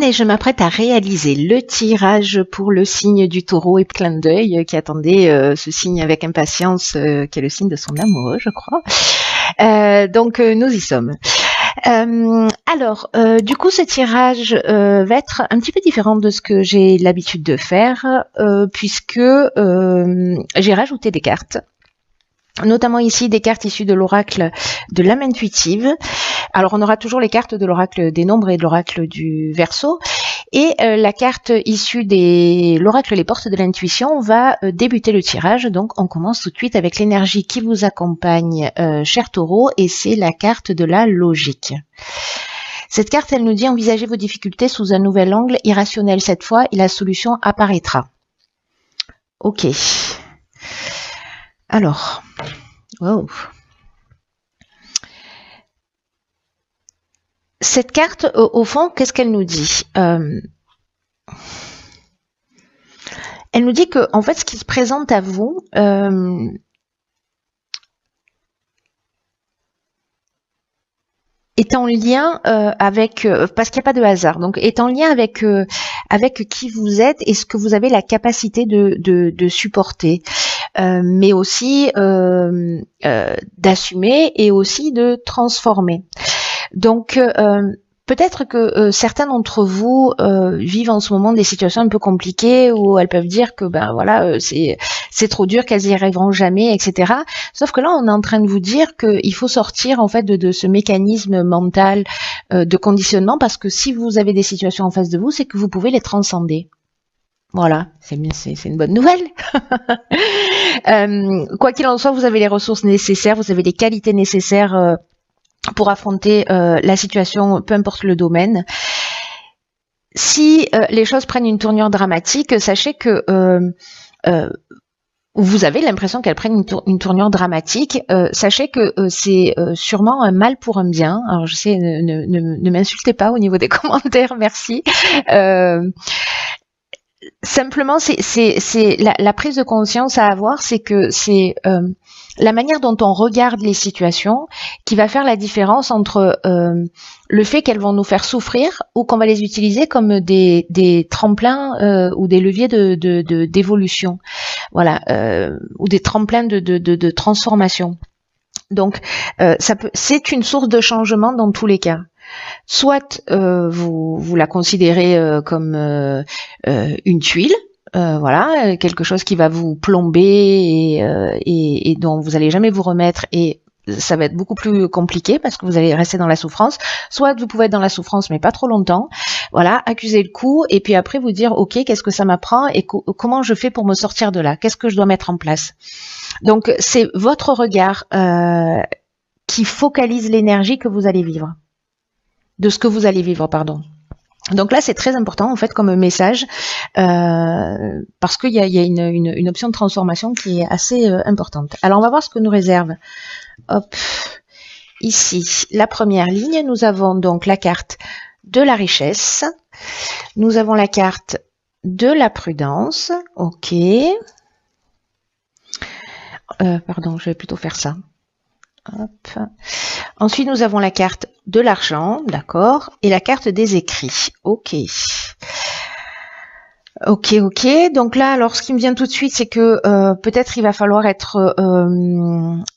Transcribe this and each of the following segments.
et je m'apprête à réaliser le tirage pour le signe du taureau et clin d'œil qui attendait ce signe avec impatience, qui est le signe de son amoureux, je crois. Donc nous y sommes. Du coup, ce tirage va être un petit peu différent de ce que j'ai l'habitude de faire, puisque j'ai rajouté des cartes. Notamment ici des cartes issues de l'oracle de l'âme intuitive. Alors on aura toujours les cartes de l'oracle des nombres et de l'oracle du Verseau. Et la carte issue de l'oracle les portes de l'intuition va débuter le tirage. Donc on commence tout de suite avec l'énergie qui vous accompagne, cher taureau, et c'est la carte de la logique. Cette carte, elle nous dit: envisagez vos difficultés sous un nouvel angle irrationnel cette fois et la solution apparaîtra. Ok. Alors, wow. Cette carte, au fond, qu'est-ce qu'elle nous dit? Elle nous dit que, en fait, ce qui se présente à vous est en lien avec, parce qu'il n'y a pas de hasard, donc est en lien avec qui vous êtes et ce que vous avez la capacité de supporter. Mais aussi d'assumer et aussi de transformer. Donc peut-être que certains d'entre vous vivent en ce moment des situations un peu compliquées où elles peuvent dire que ben voilà c'est trop dur, qu'elles y arriveront jamais, etc. Sauf que là on est en train de vous dire qu'il faut sortir en fait de ce mécanisme mental de conditionnement, parce que si vous avez des situations en face de vous, c'est que vous pouvez les transcender. Voilà, c'est une bonne nouvelle. Quoi qu'il en soit, vous avez les ressources nécessaires, vous avez les qualités nécessaires pour affronter la situation, peu importe le domaine. Si les choses prennent une tournure dramatique, sachez que vous avez l'impression qu'elles prennent une tournure dramatique. Sachez que c'est sûrement un mal pour un bien. Alors je sais, ne m'insultez pas au niveau des commentaires, merci. Simplement, c'est la prise de conscience à avoir, c'est que c'est la manière dont on regarde les situations qui va faire la différence entre le fait qu'elles vont nous faire souffrir ou qu'on va les utiliser comme des tremplins ou des leviers d'évolution, voilà, ou des tremplins de transformation. Donc, c'est une source de changement dans tous les cas. Soit vous la considérez comme une tuile, voilà, quelque chose qui va vous plomber et dont vous allez jamais vous remettre, et ça va être beaucoup plus compliqué parce que vous allez rester dans la souffrance. Soit vous pouvez être dans la souffrance mais pas trop longtemps, voilà, accuser le coup et puis après vous dire ok, qu'est-ce que ça m'apprend et comment je fais pour me sortir de là, qu'est-ce que je dois mettre en place. Donc c'est votre regard qui focalise l'énergie que vous allez vivre. De ce que vous allez vivre, pardon. Donc là, c'est très important en fait comme message parce qu'il y a une option de transformation qui est assez importante. Alors on va voir ce que nous réserve. Hop, ici, la première ligne, nous avons donc la carte de la richesse. Nous avons la carte de la prudence. Ok. Pardon, je vais plutôt faire ça. Hop. Ensuite, nous avons la carte de l'argent, d'accord, et la carte des écrits. Ok. Ok. Donc là, alors ce qui me vient tout de suite, c'est que peut-être il va falloir être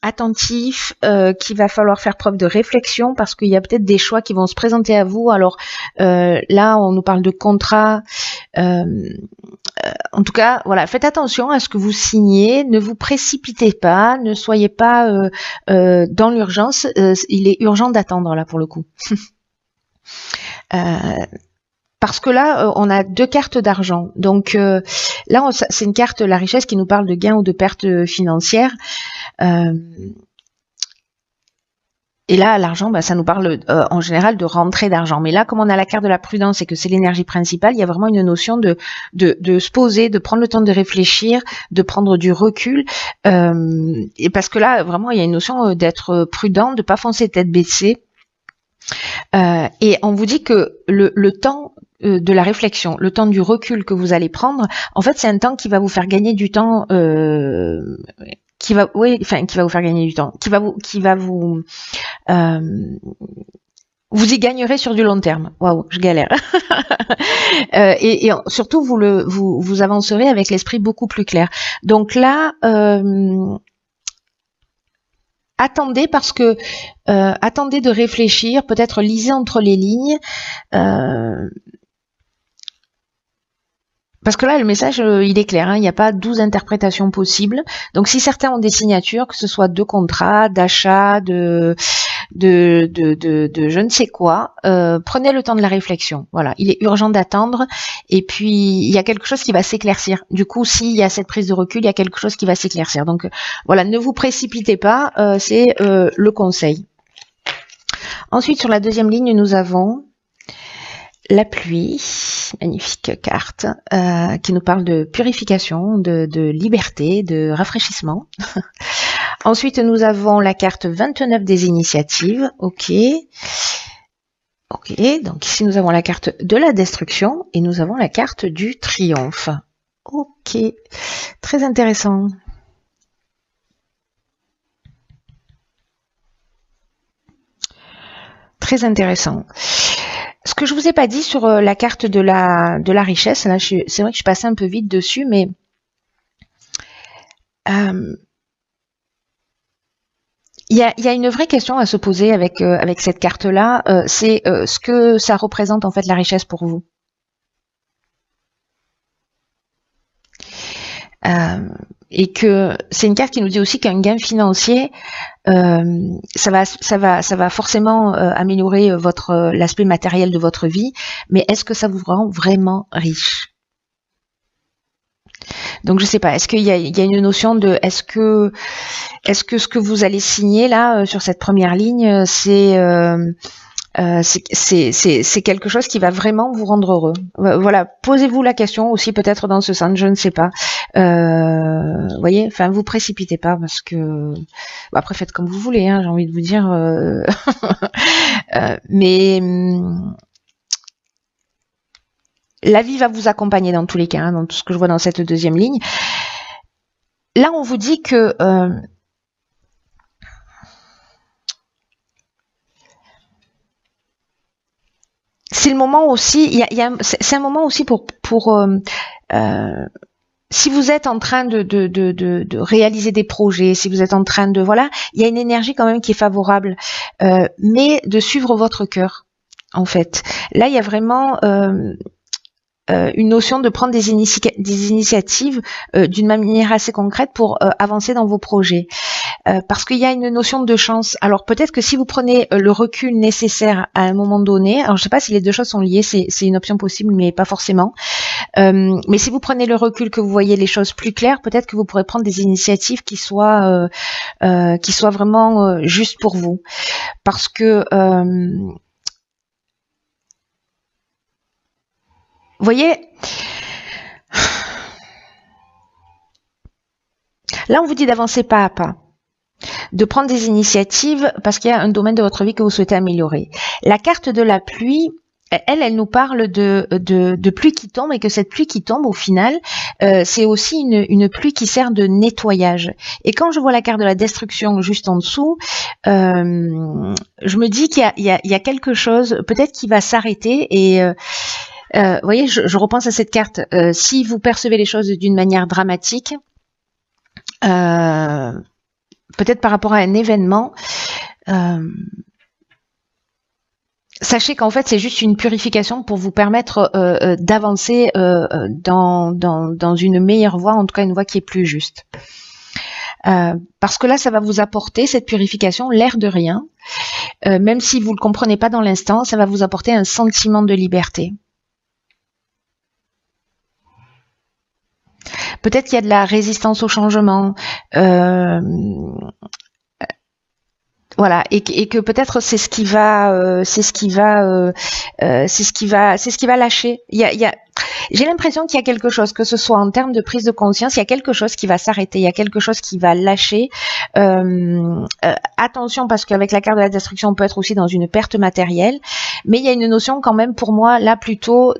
attentif, qu'il va falloir faire preuve de réflexion parce qu'il y a peut-être des choix qui vont se présenter à vous. Alors là, on nous parle de contrat. En tout cas, voilà, faites attention à ce que vous signez, ne vous précipitez pas, ne soyez pas dans l'urgence. Il est urgent d'attendre là pour le coup. Parce que là, on a deux cartes d'argent. Donc là, c'est une carte, la richesse, qui nous parle de gains ou de pertes financières. Et là, l'argent, ça nous parle en général de rentrée d'argent. Mais là, comme on a la carte de la prudence et que c'est l'énergie principale, il y a vraiment une notion de se poser, de prendre le temps de réfléchir, de prendre du recul. Et parce que là, vraiment, il y a une notion d'être prudent, de pas foncer tête baissée. Et on vous dit que le temps de la réflexion, le temps du recul que vous allez prendre, en fait, c'est un temps qui va vous faire gagner du temps, qui va vous faire gagner du temps, qui va vous Vous y gagnerez sur du long terme. Waouh, je galère. Et surtout, vous avancerez avec l'esprit beaucoup plus clair. Donc là, attendez parce que attendez de réfléchir, peut-être lisez entre les lignes. Parce que là, le message, il est clair, hein, il n'y a pas 12 interprétations possibles. Donc, si certains ont des signatures, que ce soit de contrat, d'achat, de je ne sais quoi, prenez le temps de la réflexion. Voilà, il est urgent d'attendre. Et puis, il y a quelque chose qui va s'éclaircir. Du coup, s'il y a cette prise de recul, il y a quelque chose qui va s'éclaircir. Donc, voilà, ne vous précipitez pas, c'est le conseil. Ensuite, sur la deuxième ligne, nous avons la pluie, magnifique carte, qui nous parle de purification, de liberté, de rafraîchissement. Ensuite, nous avons la carte 29 des initiatives. Ok. Ok, donc ici nous avons la carte de la destruction et nous avons la carte du triomphe. Ok, très intéressant. Très intéressant. Ce que je vous ai pas dit sur la carte de la richesse, là, c'est vrai que je suis passée un peu vite dessus, mais il y a une vraie question à se poser avec cette carte-là, c'est ce que ça représente en fait la richesse pour vous. Et que c'est une carte qui nous dit aussi qu'un gain financier, ça va forcément améliorer l'aspect matériel de votre vie, mais est-ce que ça vous rend vraiment riche? Donc je sais pas, est-ce qu'il y a une notion de est-ce que ce que vous allez signer là sur cette première ligne, c'est quelque chose qui va vraiment vous rendre heureux. Voilà, posez-vous la question aussi peut-être dans ce sens, je ne sais pas. Voyez, enfin vous précipitez pas parce que après faites comme vous voulez, hein, j'ai envie de vous dire. Mais la vie va vous accompagner dans tous les cas, hein, dans tout ce que je vois dans cette deuxième ligne. Là, on vous dit que c'est le moment aussi, c'est un moment aussi pour si vous êtes en train de réaliser des projets, si vous êtes en train de voilà, il y a une énergie quand même qui est favorable, mais de suivre votre cœur, en fait. Là, il y a vraiment une notion de prendre des initiatives d'une manière assez concrète pour avancer dans vos projets. Parce qu'il y a une notion de chance. Alors peut-être que si vous prenez le recul nécessaire à un moment donné, alors je ne sais pas si les deux choses sont liées, c'est une option possible, mais pas forcément. Mais si vous prenez le recul, que vous voyez les choses plus claires, peut-être que vous pourrez prendre des initiatives qui soient vraiment justes pour vous. Parce que vous voyez, là on vous dit d'avancer pas à pas, de prendre des initiatives parce qu'il y a un domaine de votre vie que vous souhaitez améliorer. La carte de la pluie, elle nous parle de pluie qui tombe et que cette pluie qui tombe au final, c'est aussi une pluie qui sert de nettoyage. Et quand je vois la carte de la destruction juste en dessous, je me dis qu'il y a quelque chose peut-être qui va s'arrêter et vous voyez, je repense à cette carte. Si vous percevez les choses d'une manière dramatique, peut-être par rapport à un événement, sachez qu'en fait c'est juste une purification pour vous permettre d'avancer dans une meilleure voie, en tout cas une voie qui est plus juste. Parce que là, ça va vous apporter, cette purification, l'air de rien. Même si vous ne le comprenez pas dans l'instant, ça va vous apporter un sentiment de liberté. Peut-être qu'il y a de la résistance au changement, voilà, et que peut-être c'est ce qui va lâcher. J'ai l'impression qu'il y a quelque chose, que ce soit en termes de prise de conscience, il y a quelque chose qui va s'arrêter, il y a quelque chose qui va lâcher. Attention, parce qu'avec la carte de la destruction, on peut être aussi dans une perte matérielle, mais il y a une notion quand même pour moi là plutôt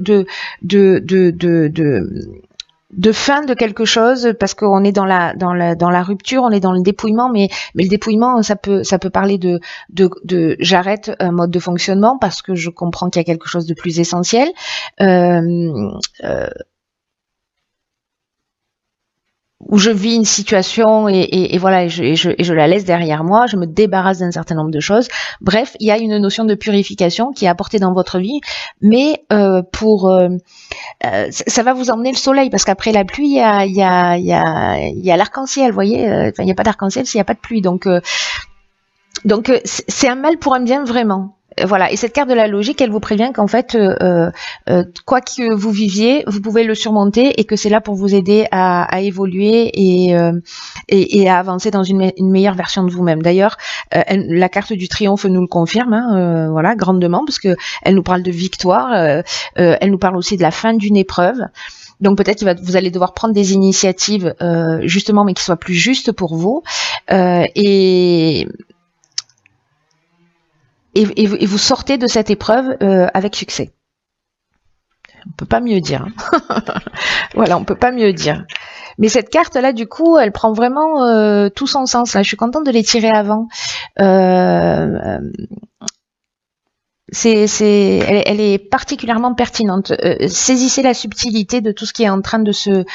de fin de quelque chose, parce qu'on est dans la rupture, on est dans le dépouillement, mais le dépouillement, ça peut parler de j'arrête un mode de fonctionnement parce que je comprends qu'il y a quelque chose de plus essentiel. Où je vis une situation et voilà, et je la laisse derrière moi, je me débarrasse d'un certain nombre de choses. Bref, il y a une notion de purification qui est apportée dans votre vie, mais ça va vous emmener le soleil, parce qu'après la pluie, il y a l'arc-en-ciel, vous voyez. Il n'y a pas d'arc-en-ciel s'il n'y a pas de pluie. Donc c'est un mal pour un bien, vraiment. Voilà, et cette carte de la logique, elle vous prévient qu'en fait, quoi que vous viviez, vous pouvez le surmonter, et que c'est là pour vous aider à évoluer et à avancer dans une meilleure version de vous-même. D'ailleurs, la carte du triomphe nous le confirme, hein, voilà, grandement, parce que elle nous parle de victoire, elle nous parle aussi de la fin d'une épreuve. Donc peut-être vous allez devoir prendre des initiatives, justement, mais qui soient plus justes pour vous, et vous sortez de cette épreuve avec succès. On peut pas mieux dire. Hein. Voilà, on peut pas mieux dire. Mais cette carte-là, du coup, elle prend vraiment tout son sens. Là, je suis contente de les tirer avant. Elle est particulièrement pertinente. Saisissez la subtilité de tout ce qui est en train de ces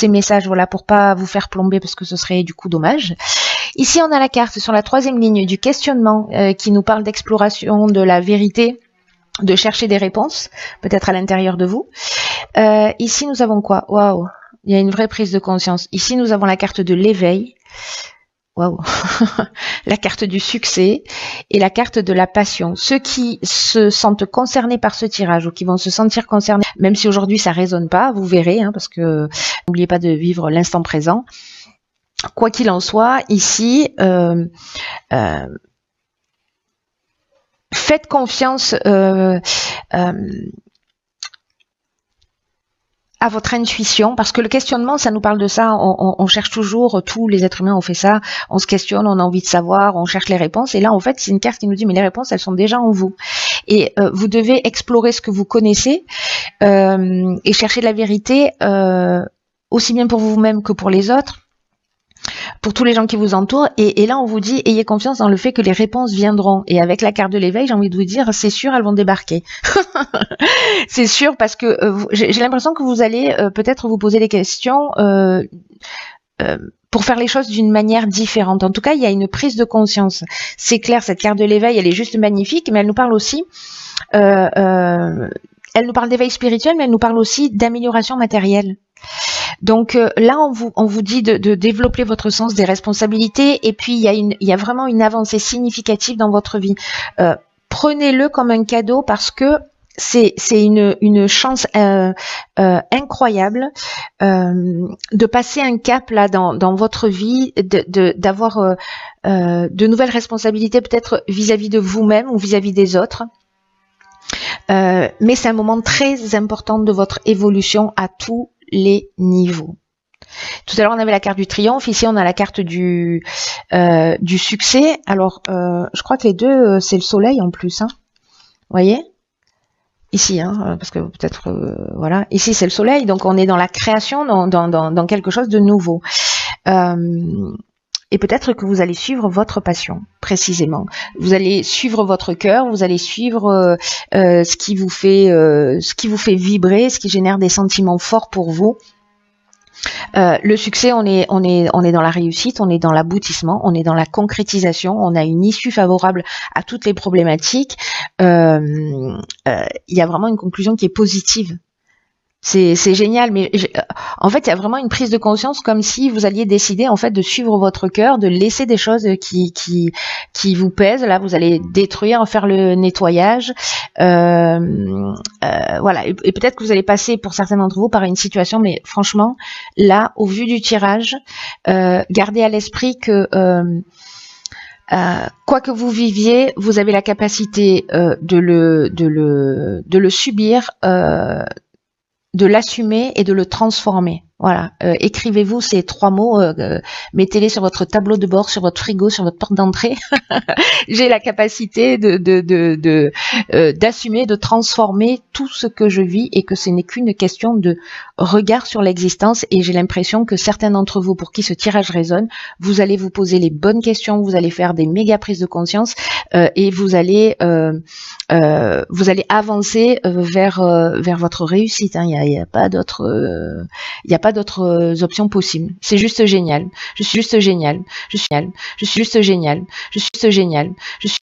messages, voilà, pour pas vous faire plomber, parce que ce serait du coup dommage. Ici, on a la carte sur la 3e ligne du questionnement, qui nous parle d'exploration de la vérité, de chercher des réponses, peut-être à l'intérieur de vous. Ici, nous avons quoi? Waouh, il y a une vraie prise de conscience. Ici, nous avons la carte de l'éveil. Waouh, la carte du succès et la carte de la passion. Ceux qui se sentent concernés par ce tirage, ou qui vont se sentir concernés, même si aujourd'hui ça résonne pas, vous verrez, hein, parce que n'oubliez pas de vivre l'instant présent. Quoi qu'il en soit, ici, faites confiance à votre intuition, parce que le questionnement, ça nous parle de ça. On cherche toujours, tous les êtres humains ont fait ça, on se questionne, on a envie de savoir, on cherche les réponses, et là en fait c'est une carte qui nous dit mais les réponses, elles sont déjà en vous, et vous devez explorer ce que vous connaissez, et chercher de la vérité, aussi bien pour vous-même que pour les autres, pour tous les gens qui vous entourent, et là on vous dit ayez confiance dans le fait que les réponses viendront. Et avec la carte de l'éveil, j'ai envie de vous dire c'est sûr, elles vont débarquer. C'est sûr, parce que j'ai l'impression que vous allez peut-être vous poser des questions pour faire les choses d'une manière différente. En tout cas, il y a une prise de conscience. C'est clair, cette carte de l'éveil, elle est juste magnifique, mais elle nous parle aussi elle nous parle d'éveil spirituel, mais elle nous parle aussi d'amélioration matérielle. Donc là, on vous dit de développer votre sens des responsabilités, et puis il y a vraiment une avancée significative dans votre vie. Prenez-le comme un cadeau, parce que c'est une chance incroyable de passer un cap là dans votre vie, d'avoir de nouvelles responsabilités, peut-être vis-à-vis de vous-même ou vis-à-vis des autres. Mais c'est un moment très important de votre évolution à tous les niveaux. Tout à l'heure on avait la carte du triomphe, ici on a la carte du succès. Alors je crois que les deux c'est le soleil en plus, hein. Vous voyez ici, hein, parce que peut-être voilà, ici c'est le soleil, donc on est dans la création, dans quelque chose de nouveau. Et peut-être que vous allez suivre votre passion, précisément. Vous allez suivre votre cœur, vous allez suivre ce qui vous fait vibrer, ce qui génère des sentiments forts pour vous. Le succès, on est dans la réussite, on est dans l'aboutissement, on est dans la concrétisation, on a une issue favorable à toutes les problématiques. Il y a vraiment une conclusion qui est positive. C'est génial, mais en fait, il y a vraiment une prise de conscience, comme si vous alliez décider en fait de suivre votre cœur, de laisser des choses qui vous pèsent. Là, vous allez détruire, faire le nettoyage, voilà. Et peut-être que vous allez passer, pour certains d'entre vous, par une situation, mais franchement, là, au vu du tirage, gardez à l'esprit que quoi que vous viviez, vous avez la capacité de le subir, de l'assumer et de le transformer. Voilà, écrivez-vous ces 3 mots, mettez-les sur votre tableau de bord, sur votre frigo, sur votre porte d'entrée. J'ai la capacité d'assumer, de transformer tout ce que je vis et que ce n'est qu'une question de regard sur l'existence. Et j'ai l'impression que certains d'entre vous, pour qui ce tirage résonne, vous allez vous poser les bonnes questions, vous allez faire des méga prises de conscience et vous allez avancer vers votre réussite. Hein. Il y a pas d'autre, il n'y a pas d'autres options possibles. C'est juste génial. Je suis juste génial. Je suis juste génial. Je suis juste génial. Je suis